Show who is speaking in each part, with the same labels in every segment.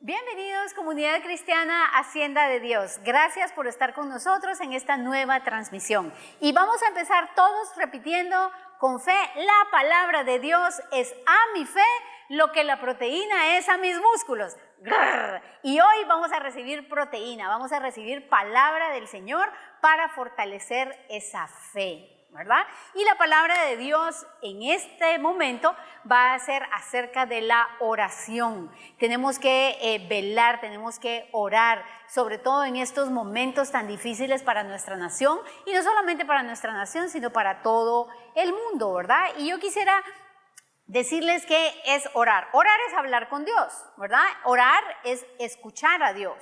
Speaker 1: Bienvenidos, comunidad cristiana Hacienda de Dios. Gracias por estar con nosotros en esta nueva transmisión. Y vamos a empezar todos repitiendo con fe: la palabra de Dios es a mi fe lo que la proteína es a mis músculos. ¡Grrr! Y hoy vamos a recibir proteína, vamos a recibir palabra del Señor para fortalecer esa fe, ¿verdad? Y la palabra de Dios en este momento va a ser acerca de la oración. Tenemos que velar, tenemos que orar, sobre todo en estos momentos tan difíciles para nuestra nación, y no solamente para nuestra nación, sino para todo el mundo, ¿verdad? Y yo quisiera decirles que es orar. Orar es hablar con Dios, ¿verdad? Orar es escuchar a Dios.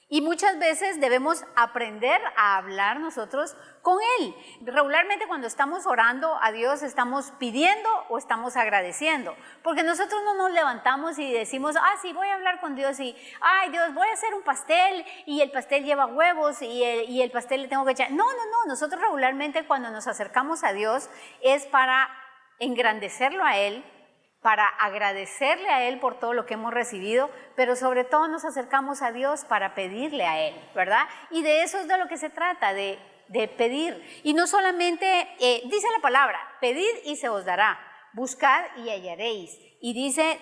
Speaker 1: Y muchas veces debemos aprender a hablar nosotros con Él. Regularmente cuando estamos orando a Dios, ¿estamos pidiendo o estamos agradeciendo? Porque nosotros no nos levantamos y decimos: sí, voy a hablar con Dios y, ay Dios, voy a hacer un pastel y el pastel lleva huevos y el pastel le tengo que echar. No, nosotros regularmente cuando nos acercamos a Dios es para engrandecerlo a Él, para agradecerle a Él por todo lo que hemos recibido, pero sobre todo nos acercamos a Dios para pedirle a Él, ¿verdad? Y de eso es de lo que se trata, de pedir. Y no solamente, dice la palabra: pedid y se os dará, buscad y hallaréis. Y dice,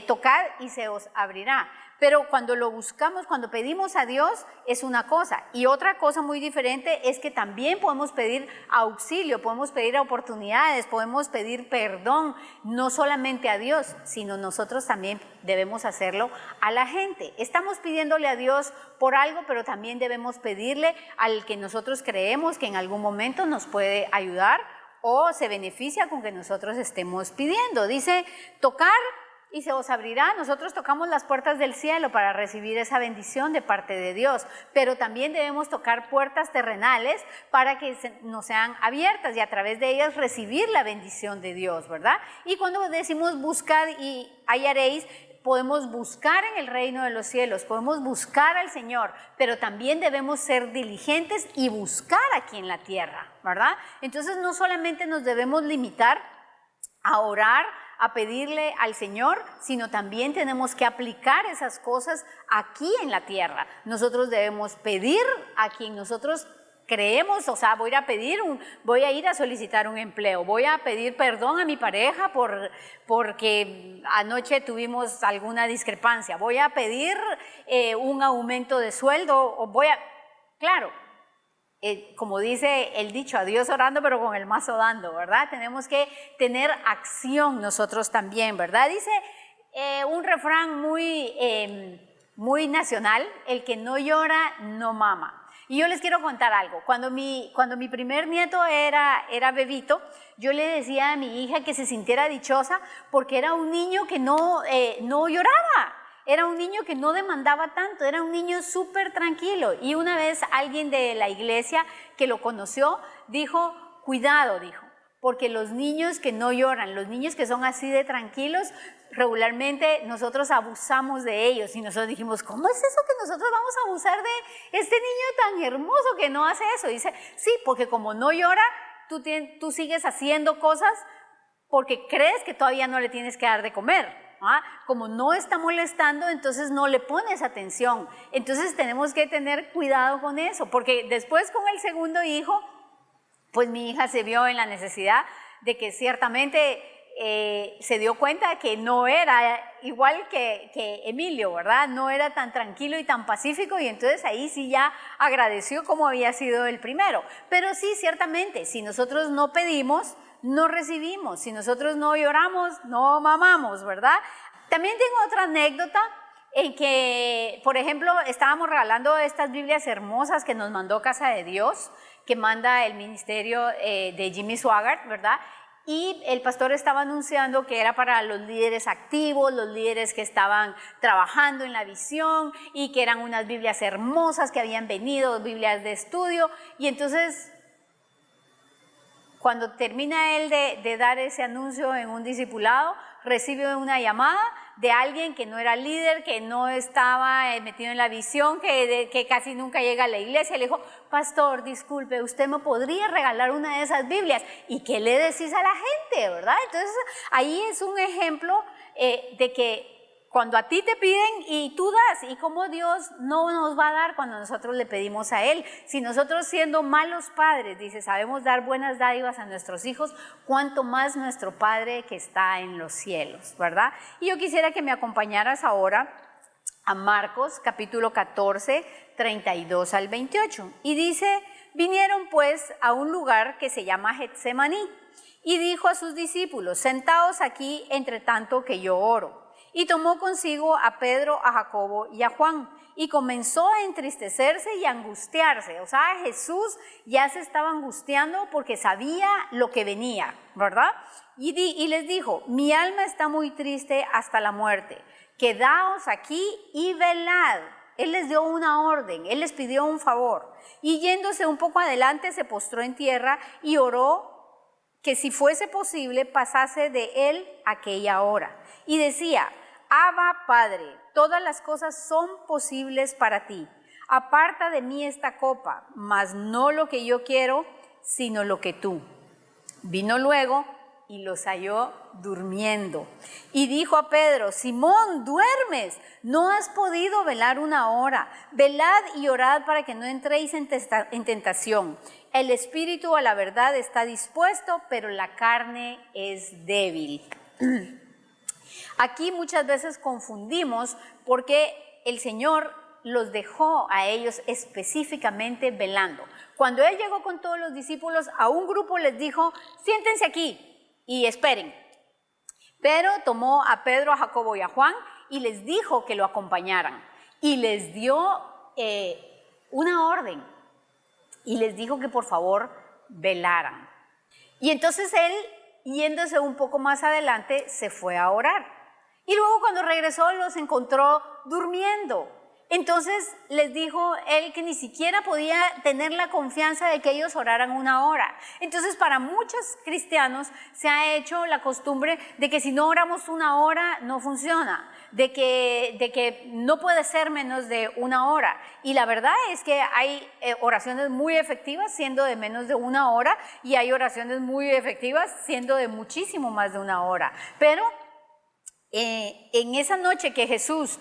Speaker 1: tocad y se os abrirá. Pero cuando lo buscamos, cuando pedimos a Dios, es una cosa. Y otra cosa muy diferente es que también podemos pedir auxilio, podemos pedir oportunidades, podemos pedir perdón, no solamente a Dios, sino nosotros también debemos hacerlo a la gente. Estamos pidiéndole a Dios por algo, pero también debemos pedirle al que nosotros creemos que en algún momento nos puede ayudar o se beneficia con que nosotros estemos pidiendo. Dice, tocar y se os abrirá. Nosotros tocamos las puertas del cielo para recibir esa bendición de parte de Dios, pero también debemos tocar puertas terrenales para que nos sean abiertas y a través de ellas recibir la bendición de Dios, ¿verdad? Y cuando decimos buscad y hallaréis, podemos buscar en el reino de los cielos, podemos buscar al Señor, pero también debemos ser diligentes y buscar aquí en la tierra, ¿verdad? Entonces no solamente nos debemos limitar a orar, a pedirle al Señor, sino también tenemos que aplicar esas cosas aquí en la tierra. Nosotros debemos pedir a quien nosotros creemos, o sea, voy a ir a solicitar un empleo, voy a pedir perdón a mi pareja porque anoche tuvimos alguna discrepancia, voy a pedir un aumento de sueldo, o claro, como dice el dicho, a Dios orando pero con el mazo dando, ¿verdad? Tenemos que tener acción nosotros también, ¿verdad? Dice un refrán muy nacional: el que no llora no mama. Y yo les quiero contar algo. Cuando mi primer nieto era bebito, yo le decía a mi hija que se sintiera dichosa porque era un niño que no lloraba. Era un niño que no demandaba tanto, era un niño súper tranquilo. Y una vez alguien de la iglesia que lo conoció dijo: cuidado, dijo, porque los niños que no lloran, los niños que son así de tranquilos, regularmente nosotros abusamos de ellos. Y nosotros dijimos: ¿cómo es eso que nosotros vamos a abusar de este niño tan hermoso que no hace eso? Y dice: sí, porque como no llora, tú sigues haciendo cosas porque crees que todavía no le tienes que dar de comer. Como no está molestando, entonces no le pones atención. Entonces tenemos que tener cuidado con eso, porque después con el segundo hijo, pues mi hija se vio en la necesidad de que ciertamente se dio cuenta que no era igual que Emilio, ¿verdad? No era tan tranquilo y tan pacífico, y entonces ahí sí ya agradeció como había sido el primero. Pero sí, ciertamente, si nosotros no pedimos, no recibimos. Si nosotros no lloramos, no mamamos, ¿verdad? También tengo otra anécdota en que, por ejemplo, estábamos regalando estas Biblias hermosas que nos mandó Casa de Dios, que manda el ministerio de Jimmy Swaggart, ¿verdad? Y el pastor estaba anunciando que era para los líderes activos, los líderes que estaban trabajando en la visión, y que eran unas Biblias hermosas que habían venido, Biblias de estudio. Y entonces, cuando termina él de dar ese anuncio en un discipulado, recibe una llamada de alguien que no era líder, que no estaba metido en la visión, que casi nunca llega a la iglesia. Le dijo: pastor, disculpe, ¿usted me podría regalar una de esas Biblias? ¿Y qué le decís a la gente, verdad? Entonces ahí es un ejemplo de que Cuando a ti te piden y tú das, ¿y cómo Dios no nos va a dar cuando nosotros le pedimos a Él? Si nosotros siendo malos padres, dice, sabemos dar buenas dádivas a nuestros hijos, cuánto más nuestro Padre que está en los cielos, ¿verdad? Y yo quisiera que me acompañaras ahora a Marcos capítulo 14, 32 al 28. Y dice, vinieron pues a un lugar que se llama Getsemaní y dijo a sus discípulos, sentaos aquí entre tanto que yo oro. Y tomó consigo a Pedro, a Jacobo y a Juan, y comenzó a entristecerse y a angustiarse. O sea, Jesús ya se estaba angustiando porque sabía lo que venía, ¿verdad? Y les dijo, mi alma está muy triste hasta la muerte, quedaos aquí y velad. Él les dio una orden, Él les pidió un favor. Y yéndose un poco adelante, se postró en tierra y oró que si fuese posible pasase de Él aquella hora. Y decía, Abba, Padre, todas las cosas son posibles para ti. Aparta de mí esta copa, mas no lo que yo quiero, sino lo que tú. Vino luego y los halló durmiendo. Y dijo a Pedro, Simón, ¿duermes? ¿No has podido velar una hora? Velad y orad para que no entréis en tentación. El espíritu a la verdad está dispuesto, pero la carne es débil. Aquí muchas veces confundimos porque el Señor los dejó a ellos específicamente velando. Cuando Él llegó con todos los discípulos, a un grupo les dijo, siéntense aquí y esperen. Pero tomó a Pedro, a Jacobo y a Juan y les dijo que lo acompañaran. Y les dio una orden y les dijo que por favor velaran. Y entonces Él, yéndose un poco más adelante, se fue a orar. Y luego cuando regresó los encontró durmiendo. Entonces les dijo Él que ni siquiera podía tener la confianza de que ellos oraran una hora. Entonces para muchos cristianos se ha hecho la costumbre de que si no oramos una hora no funciona, de que no puede ser menos de una hora. Y la verdad es que hay oraciones muy efectivas siendo de menos de una hora y hay oraciones muy efectivas siendo de muchísimo más de una hora. Pero en esa noche que Jesús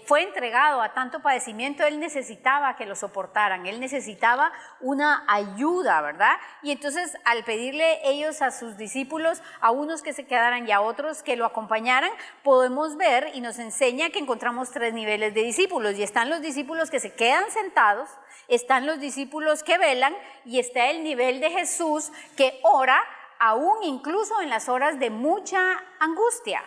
Speaker 1: fue entregado a tanto padecimiento, Él necesitaba que lo soportaran, Él necesitaba una ayuda, ¿verdad? Y entonces al pedirle ellos a sus discípulos, a unos que se quedaran y a otros que lo acompañaran, podemos ver y nos enseña que encontramos 3 niveles de discípulos. Y están los discípulos que se quedan sentados, están los discípulos que velan y está el nivel de Jesús que ora aún incluso en las horas de mucha angustia.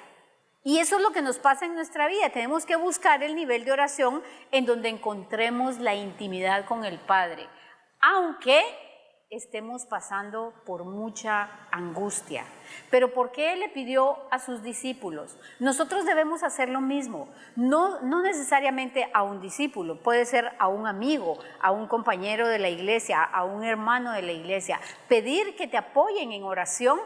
Speaker 1: Y eso es lo que nos pasa en nuestra vida. Tenemos que buscar el nivel de oración en donde encontremos la intimidad con el Padre, aunque estemos pasando por mucha angustia. Pero ¿por qué Él le pidió a sus discípulos? Nosotros debemos hacer lo mismo, no necesariamente a un discípulo, puede ser a un amigo, a un compañero de la iglesia, a un hermano de la iglesia. Pedir que te apoyen en oración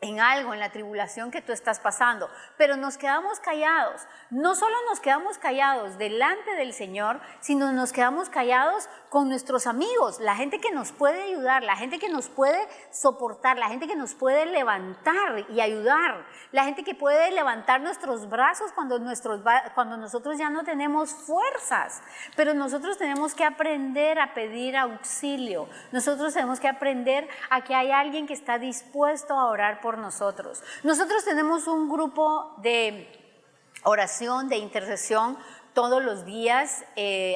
Speaker 1: en algo, en la tribulación que tú estás pasando, pero nos quedamos callados. No solo nos quedamos callados delante del Señor, sino nos quedamos callados con nuestros amigos, la gente que nos puede ayudar, la gente que nos puede soportar, la gente que nos puede levantar y ayudar, la gente que puede levantar nuestros brazos cuando nosotros ya no tenemos fuerzas. Pero nosotros tenemos que aprender a pedir auxilio, nosotros tenemos que aprender a que hay alguien que está dispuesto a orar por nosotros. Nosotros tenemos un grupo de oración, de intercesión todos los días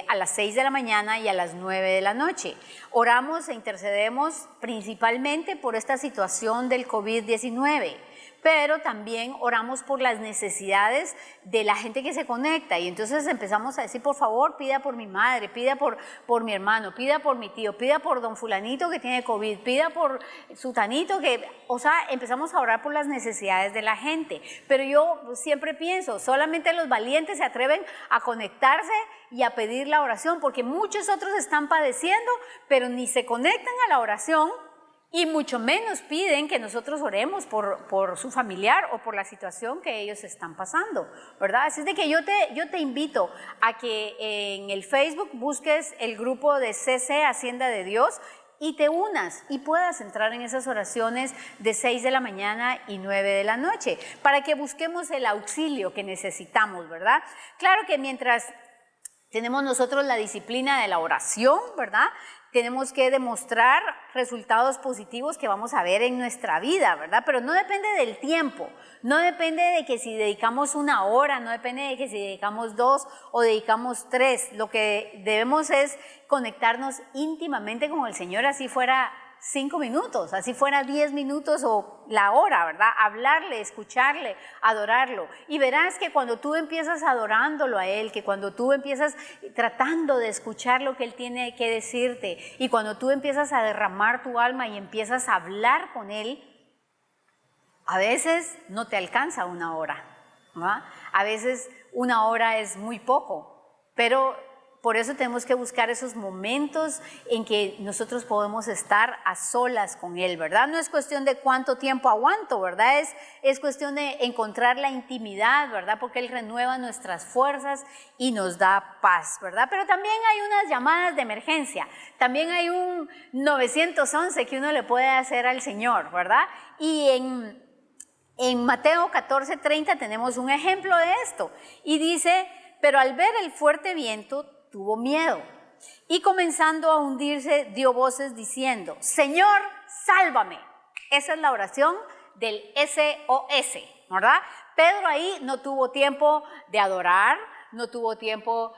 Speaker 1: a las 6 de la mañana y a las 9 de la noche. Oramos e intercedemos principalmente por esta situación del COVID-19, pero también oramos por las necesidades de la gente que se conecta. Y entonces empezamos a decir, por favor, pida por mi madre, pida por mi hermano, pida por mi tío, pida por don fulanito que tiene COVID, pida por sutanito o sea, empezamos a orar por las necesidades de la gente. Pero yo siempre pienso, solamente los valientes se atreven a conectarse y a pedir la oración, porque muchos otros están padeciendo, pero ni se conectan a la oración, y mucho menos piden que nosotros oremos por su familiar o por la situación que ellos están pasando, ¿verdad? Así es de que yo te invito a que en el Facebook busques el grupo de CC Hacienda de Dios y te unas y puedas entrar en esas oraciones de 6 de la mañana y 9 de la noche, para que busquemos el auxilio que necesitamos, ¿verdad? Claro que mientras tenemos nosotros la disciplina de la oración, ¿verdad? Tenemos que demostrar resultados positivos que vamos a ver en nuestra vida, ¿verdad? Pero no depende del tiempo, no depende de que si dedicamos 1 hora, no depende de que si dedicamos 2 o dedicamos 3. Lo que debemos es conectarnos íntimamente con el Señor, así fuera 5 minutos, así fuera 10 minutos o la hora, ¿verdad? Hablarle, escucharle, adorarlo. Y verás que cuando tú empiezas adorándolo a Él, que cuando tú empiezas tratando de escuchar lo que Él tiene que decirte, y cuando tú empiezas a derramar tu alma y empiezas a hablar con Él, a veces no te alcanza 1 hora, ¿no? A veces 1 hora es muy poco, pero por eso tenemos que buscar esos momentos en que nosotros podemos estar a solas con Él, ¿verdad? No es cuestión de cuánto tiempo aguanto, ¿verdad? Es cuestión de encontrar la intimidad, ¿verdad? Porque Él renueva nuestras fuerzas y nos da paz, ¿verdad? Pero también hay unas llamadas de emergencia, también hay un 911 que uno le puede hacer al Señor, ¿verdad? Y en Mateo 14:30 tenemos un ejemplo de esto y dice: pero al ver el fuerte viento tuvo miedo y comenzando a hundirse dio voces diciendo: Señor, sálvame. Esa es la oración del SOS, ¿verdad? Pedro ahí no tuvo tiempo de adorar, no tuvo tiempo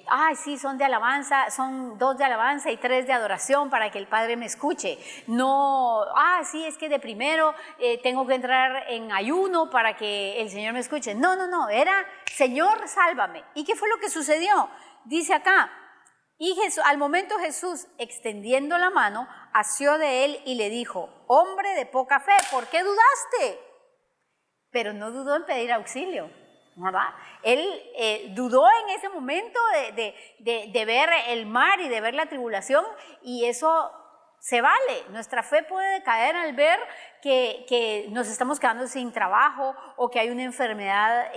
Speaker 1: ay, sí, son de alabanza, son 2 de alabanza y 3 de adoración para que el Padre me escuche. No, sí, es que de primero tengo que entrar en ayuno para que el Señor me escuche. No, era Señor, sálvame. ¿Y qué fue lo que sucedió? Dice acá, y al momento Jesús, extendiendo la mano, asió de él y le dijo: hombre de poca fe, ¿por qué dudaste? Pero no dudó en pedir auxilio, ¿verdad? Él dudó en ese momento de ver el mar y de ver la tribulación, y eso se vale. Nuestra fe puede caer al ver que nos estamos quedando sin trabajo o que hay una enfermedad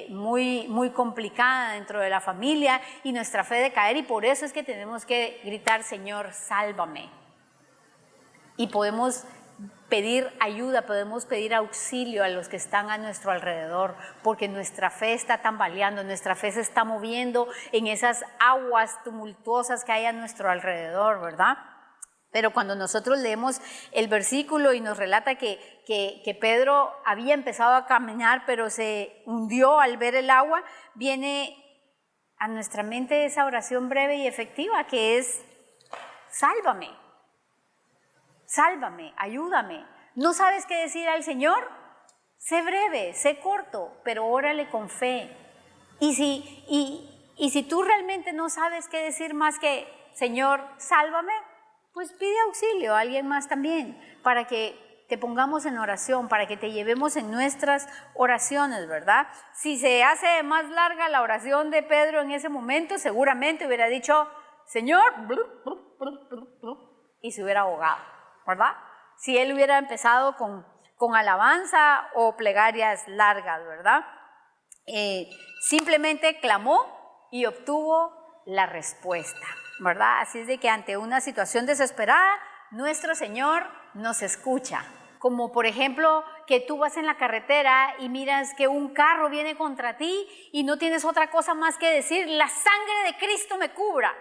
Speaker 1: muy complicada dentro de la familia, y nuestra fe de caer, y por eso es que tenemos que gritar: Señor, sálvame. Y podemos pedir ayuda, podemos pedir auxilio a los que están a nuestro alrededor, porque nuestra fe está tambaleando, nuestra fe se está moviendo en esas aguas tumultuosas que hay a nuestro alrededor, ¿verdad? Pero cuando nosotros leemos el versículo y nos relata que Pedro había empezado a caminar, pero se hundió al ver el agua, viene a nuestra mente esa oración breve y efectiva que es: sálvame. Sálvame, ayúdame. ¿No sabes qué decir al Señor? Sé breve, sé corto, pero órale con fe. Y si tú realmente no sabes qué decir más que Señor, sálvame, pues pide auxilio a alguien más también, para que te pongamos en oración, para que te llevemos en nuestras oraciones, ¿verdad? Si se hace más larga la oración de Pedro en ese momento, seguramente hubiera dicho: Señor, y se hubiera ahogado, ¿verdad? Si él hubiera empezado con alabanza o plegarias largas, ¿verdad? Simplemente clamó y obtuvo la respuesta, ¿verdad? Así es de que ante una situación desesperada, nuestro Señor nos escucha. Como por ejemplo que tú vas en la carretera y miras que un carro viene contra ti y no tienes otra cosa más que decir: la sangre de Cristo me cubra.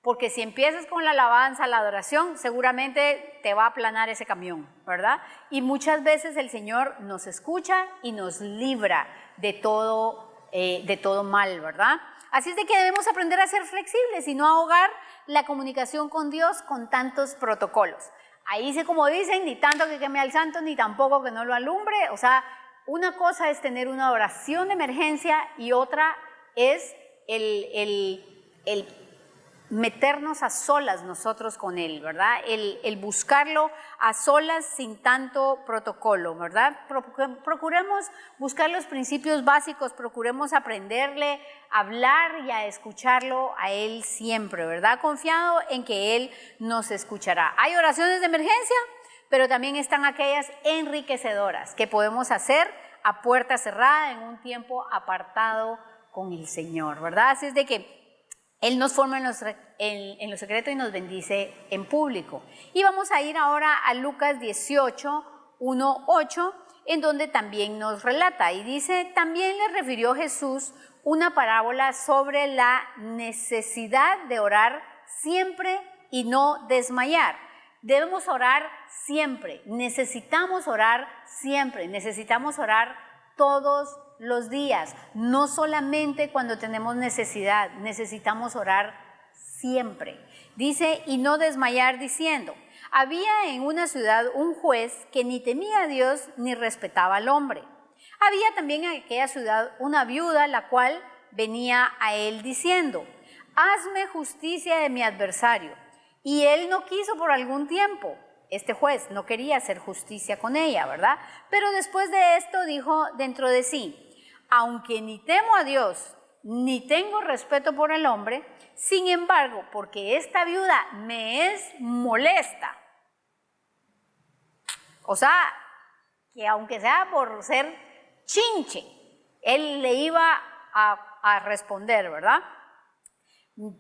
Speaker 1: Porque si empiezas con la alabanza, la adoración, seguramente te va a aplanar ese camión, ¿verdad? Y muchas veces el Señor nos escucha y nos libra de todo mal, ¿verdad? Así es de que debemos aprender a ser flexibles y no ahogar la comunicación con Dios con tantos protocolos. Ahí sí, como dicen, ni tanto que queme al santo, ni tampoco que no lo alumbre. O sea, una cosa es tener una oración de emergencia y otra es el meternos a solas nosotros con Él, ¿verdad? El buscarlo a solas sin tanto protocolo, ¿verdad? Procuremos buscar los principios básicos, procuremos aprenderle a hablar y a escucharlo a Él siempre, ¿verdad? Confiado en que Él nos escuchará. Hay oraciones de emergencia, pero también están aquellas enriquecedoras que podemos hacer a puerta cerrada en un tiempo apartado con el Señor, ¿verdad? Así es de que Él nos forma en lo secreto y nos bendice en público. Y vamos a ir ahora a Lucas 18, 1, 8, en donde también nos relata. Y dice, también le refirió Jesús una parábola sobre la necesidad de orar siempre y no desmayar. Debemos orar siempre, necesitamos orar siempre, necesitamos orar todos los días, no solamente cuando tenemos necesidad, necesitamos orar siempre. Dice, y no desmayar diciendo, había en una ciudad un juez que ni temía a Dios ni respetaba al hombre. Había también en aquella ciudad una viuda, la cual venía a él diciendo, hazme justicia de mi adversario. Y él no quiso por algún tiempo. Este juez no quería hacer justicia con ella, ¿verdad? Pero después de esto dijo dentro de sí, aunque ni temo a Dios, ni tengo respeto por el hombre, sin embargo, porque esta viuda me es molesta. O sea, que aunque sea por ser chinche, él le iba a responder, ¿verdad?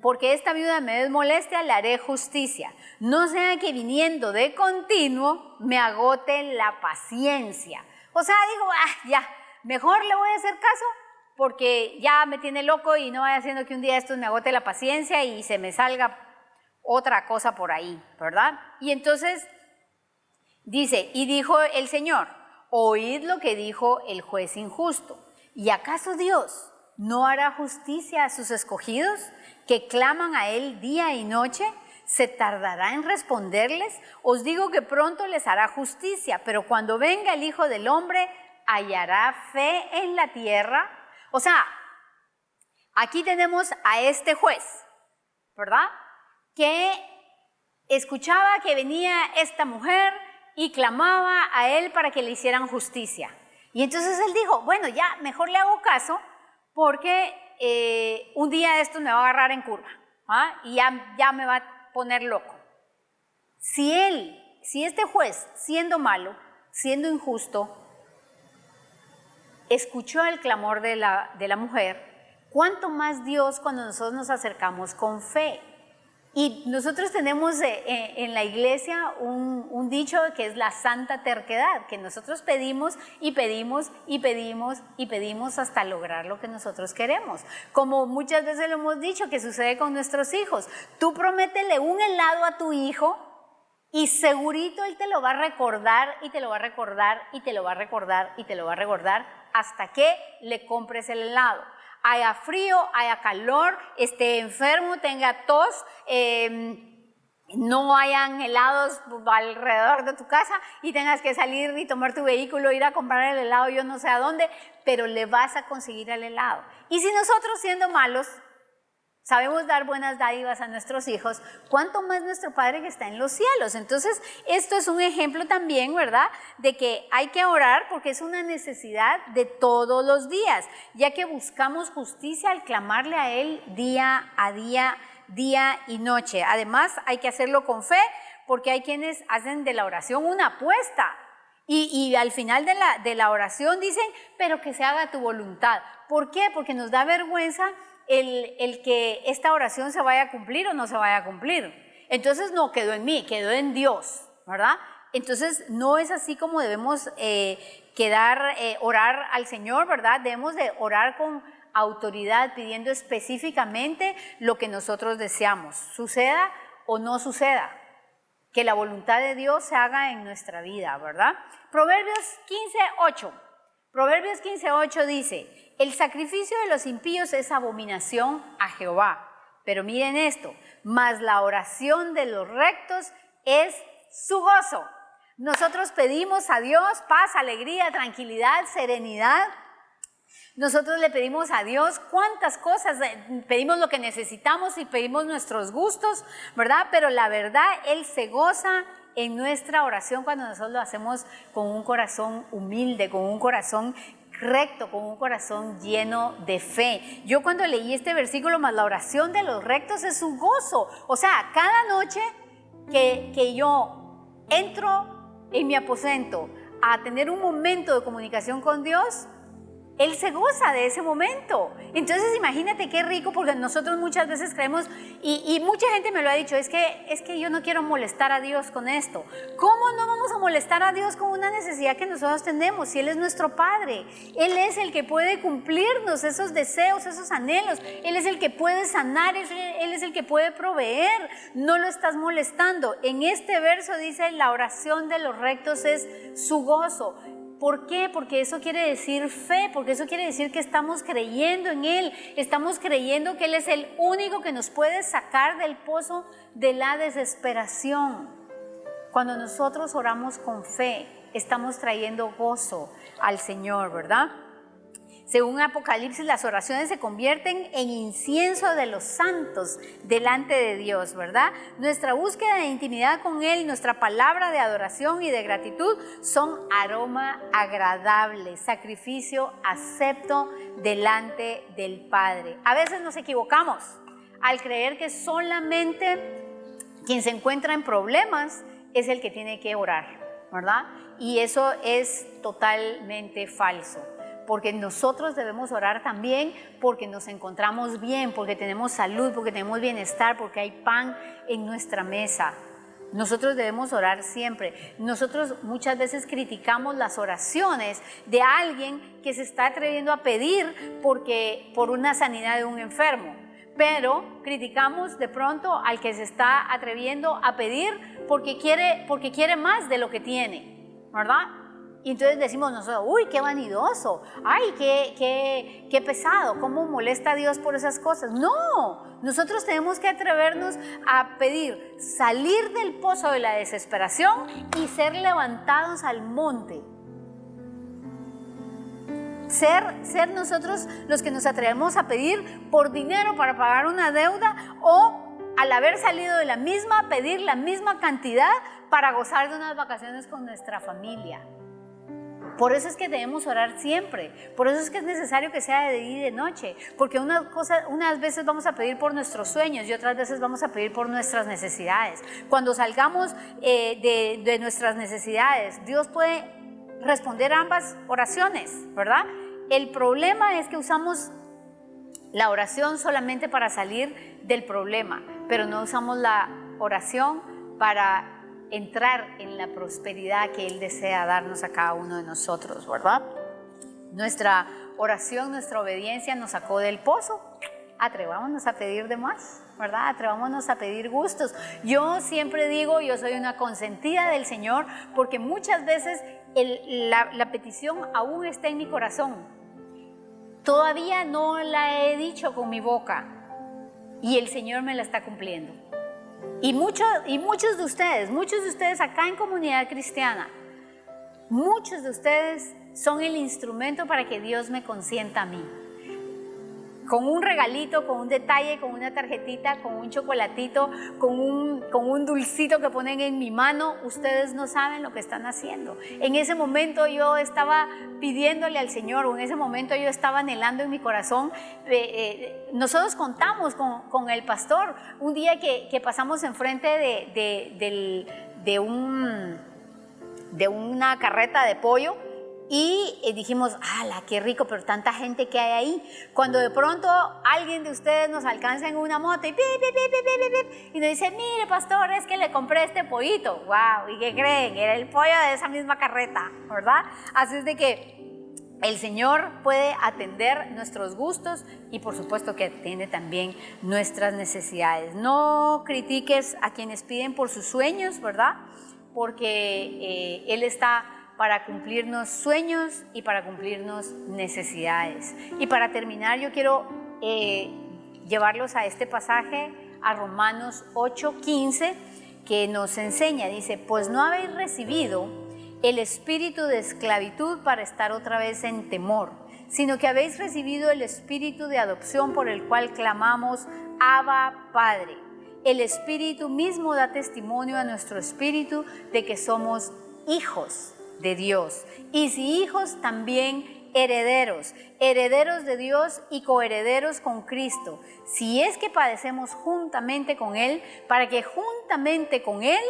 Speaker 1: Porque esta viuda me es molestia, le haré justicia. No sea que viniendo de continuo me agote la paciencia. O sea, digo, ya, mejor le voy a hacer caso porque ya me tiene loco y no vaya haciendo que un día esto me agote la paciencia y se me salga otra cosa por ahí, ¿verdad? Y entonces dice, y dijo el Señor, oíd lo que dijo el juez injusto. ¿Y acaso Dios no hará justicia a sus escogidos que claman a Él día y noche? ¿Se tardará en responderles? Os digo que pronto les hará justicia, pero cuando venga el Hijo del Hombre, ¿hallará fe en la tierra? O sea, aquí tenemos a este juez, ¿verdad? Que escuchaba que venía esta mujer y clamaba a él para que le hicieran justicia. Y entonces él dijo, bueno, ya mejor le hago caso porque un día esto me va a agarrar en curva, ¿ah? Y ya me va a poner loco. Si este juez, siendo malo, siendo injusto, escuchó el clamor de la mujer, ¿cuánto más Dios cuando nosotros nos acercamos con fe? Y nosotros tenemos en la iglesia un dicho que es la santa terquedad, que nosotros pedimos y pedimos y pedimos y pedimos hasta lograr lo que nosotros queremos. Como muchas veces lo hemos dicho que sucede con nuestros hijos. Tú prométele un helado a tu hijo y segurito él te lo va a recordar y te lo va a recordar y te lo va a recordar y te lo va a recordar hasta que le compres el helado. Haya frío, haya calor, esté enfermo, tenga tos, no hayan helados alrededor de tu casa y tengas que salir y tomar tu vehículo, ir a comprar el helado yo no sé a dónde, pero le vas a conseguir el helado. Y si nosotros siendo malos sabemos dar buenas dádivas a nuestros hijos, ¿cuánto más nuestro Padre que está en los cielos? Entonces, esto es un ejemplo también, ¿verdad?, de que hay que orar porque es una necesidad de todos los días, ya que buscamos justicia al clamarle a Él día a día, día y noche. Además, hay que hacerlo con fe porque hay quienes hacen de la oración una apuesta. Y al final de la oración dicen, pero que se haga tu voluntad. ¿Por qué? Porque nos da vergüenza el que esta oración se vaya a cumplir o no se vaya a cumplir. Entonces no quedó en mí, quedó en Dios, ¿verdad? Entonces no es así como debemos orar al Señor, ¿verdad? Debemos de orar con autoridad, pidiendo específicamente lo que nosotros deseamos, suceda o no suceda, que la voluntad de Dios se haga en nuestra vida, ¿verdad? Proverbios 15:8. Proverbios 15:8 dice, el sacrificio de los impíos es abominación a Jehová. Pero miren esto, mas la oración de los rectos es su gozo. Nosotros pedimos a Dios paz, alegría, tranquilidad, serenidad. Nosotros le pedimos a Dios cuántas cosas, pedimos lo que necesitamos y pedimos nuestros gustos, ¿verdad? Pero la verdad, Él se goza en nuestra oración cuando nosotros lo hacemos con un corazón humilde, con un corazón recto, con un corazón lleno de fe. Yo cuando leí este versículo, más la oración de los rectos es su gozo. O sea, cada noche que yo entro en mi aposento a tener un momento de comunicación con Dios, Él se goza de ese momento. Entonces imagínate qué rico, porque nosotros muchas veces creemos, y mucha gente me lo ha dicho, es que yo no quiero molestar a Dios con esto. ¿Cómo no vamos a molestar a Dios con una necesidad que nosotros tenemos? Si Él es nuestro Padre, Él es el que puede cumplirnos esos deseos, esos anhelos, Él es el que puede sanar, Él es el que puede proveer. No lo estás molestando. En este verso dice, la oración de los rectos es su gozo. ¿Por qué? Porque eso quiere decir fe, porque eso quiere decir que estamos creyendo en Él, estamos creyendo que Él es el único que nos puede sacar del pozo de la desesperación. Cuando nosotros oramos con fe, estamos trayendo gozo al Señor, ¿verdad? Según Apocalipsis, las oraciones se convierten en incienso de los santos delante de Dios, ¿verdad? Nuestra búsqueda de intimidad con Él, nuestra palabra de adoración y de gratitud son aroma agradable, sacrificio acepto delante del Padre. A veces nos equivocamos al creer que solamente quien se encuentra en problemas es el que tiene que orar, ¿verdad? Y eso es totalmente falso. Porque nosotros debemos orar también porque nos encontramos bien, porque tenemos salud, porque tenemos bienestar, porque hay pan en nuestra mesa. Nosotros debemos orar siempre. Nosotros muchas veces criticamos las oraciones de alguien que se está atreviendo a pedir por una sanidad de un enfermo, pero criticamos de pronto al que se está atreviendo a pedir porque quiere más de lo que tiene, ¿verdad? Y entonces decimos nosotros, uy, qué vanidoso, ay, qué pesado, cómo molesta a Dios por esas cosas. No, nosotros tenemos que atrevernos a pedir salir del pozo de la desesperación y ser levantados al monte. Ser nosotros los que nos atrevemos a pedir por dinero para pagar una deuda, o al haber salido de la misma, pedir la misma cantidad para gozar de unas vacaciones con nuestra familia. Por eso es que debemos orar siempre, por eso es que es necesario que sea de día y de noche, porque unas veces vamos a pedir por nuestros sueños y otras veces vamos a pedir por nuestras necesidades. Cuando salgamos de nuestras necesidades, Dios puede responder ambas oraciones, ¿verdad? El problema es que usamos la oración solamente para salir del problema, pero no usamos la oración para entrar en la prosperidad que Él desea darnos a cada uno de nosotros, ¿verdad? Nuestra oración, nuestra obediencia nos sacó del pozo. Atrevámonos a pedir de más, ¿verdad? Atrevámonos a pedir gustos. Yo siempre digo, yo soy una consentida del Señor, porque muchas veces la petición aún está en mi corazón. Todavía no la he dicho con mi boca y el Señor me la está cumpliendo. Y muchos de ustedes acá en Comunidad Cristiana, muchos de ustedes son el instrumento para que Dios me consienta a mí. Con un regalito, con un detalle, con una tarjetita, con un chocolatito, con un dulcito que ponen en mi mano, ustedes no saben lo que están haciendo. En ese momento yo estaba pidiéndole al Señor, o en ese momento yo estaba anhelando en mi corazón. Nosotros contamos con el pastor un día que pasamos enfrente de una carreta de pollo. Y dijimos, ¡ala, qué rico! Pero tanta gente que hay ahí. Cuando de pronto alguien de ustedes nos alcanza en una moto y nos dice, mire, pastor, es que le compré este pollito. ¡Wow! ¿Y qué creen? Era el pollo de esa misma carreta, ¿verdad? Así es de que el Señor puede atender nuestros gustos y por supuesto que atiende también nuestras necesidades. No critiques a quienes piden por sus sueños, ¿verdad? Porque Él está para cumplirnos sueños y para cumplirnos necesidades. Y para terminar, yo quiero llevarlos a este pasaje, a Romanos 8:15, que nos enseña, dice, pues no habéis recibido el espíritu de esclavitud para estar otra vez en temor, sino que habéis recibido el espíritu de adopción por el cual clamamos, Abba, Padre. El espíritu mismo da testimonio a nuestro espíritu de que somos hijos de Dios, y si hijos, también herederos, herederos de Dios y coherederos con Cristo, si es que padecemos juntamente con Él, para que juntamente con Él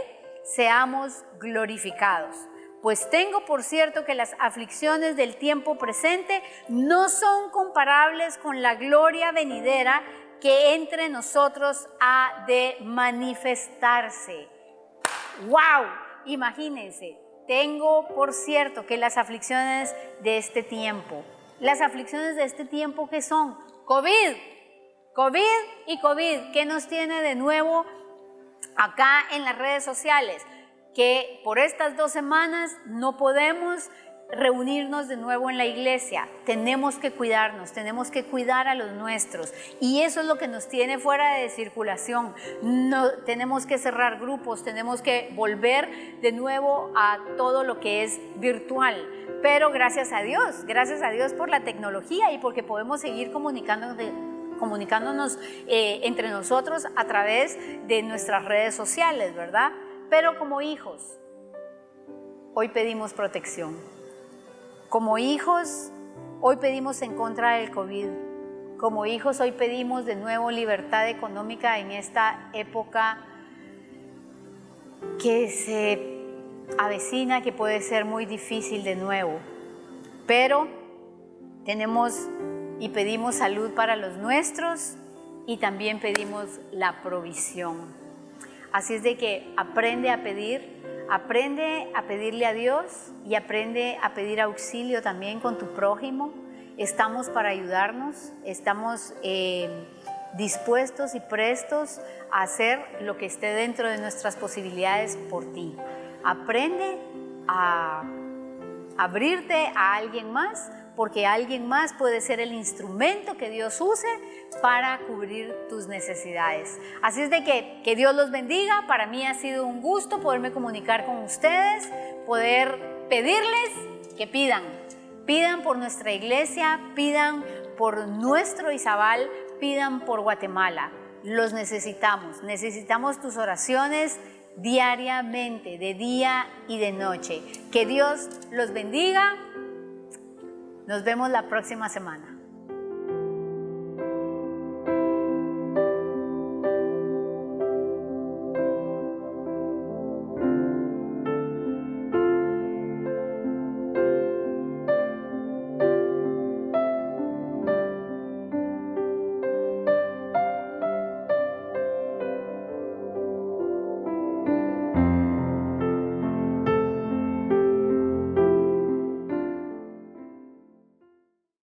Speaker 1: seamos glorificados. pues tengo por cierto que las aflicciones del tiempo presente no son comparables con la gloria venidera que entre nosotros ha de manifestarse. ¡Wow! Imagínense, tengo por cierto que las aflicciones de este tiempo, ¿qué son? COVID y COVID. ¿Qué nos tiene de nuevo acá en las redes sociales? Que por estas 2 semanas no podemos reunirnos de nuevo en la iglesia. Tenemos que cuidarnos, tenemos que cuidar a los nuestros, y eso es lo que nos tiene fuera de circulación. No, tenemos que cerrar grupos, tenemos que volver de nuevo a todo lo que es virtual. Pero gracias a Dios por la tecnología y porque podemos seguir comunicándonos entre nosotros a través de nuestras redes sociales, ¿verdad? Pero como hijos, hoy pedimos protección. Como hijos, hoy pedimos en contra del COVID. Como hijos, hoy pedimos de nuevo libertad económica en esta época que se avecina, que puede ser muy difícil de nuevo. Pero tenemos y pedimos salud para los nuestros y también pedimos la provisión. Así es de que aprende a pedirle a Dios y aprende a pedir auxilio también con tu prójimo. Estamos para ayudarnos, estamos dispuestos y prestos a hacer lo que esté dentro de nuestras posibilidades por ti. Aprende a abrirte a alguien más, porque alguien más puede ser el instrumento que Dios use para cubrir tus necesidades. Así es de que Dios los bendiga. Para mí ha sido un gusto poderme comunicar con ustedes, poder pedirles que pidan por nuestra iglesia, pidan por nuestro Izabal, pidan por Guatemala. Los necesitamos tus oraciones diariamente, de día y de noche. Que Dios los bendiga. Nos vemos la próxima semana.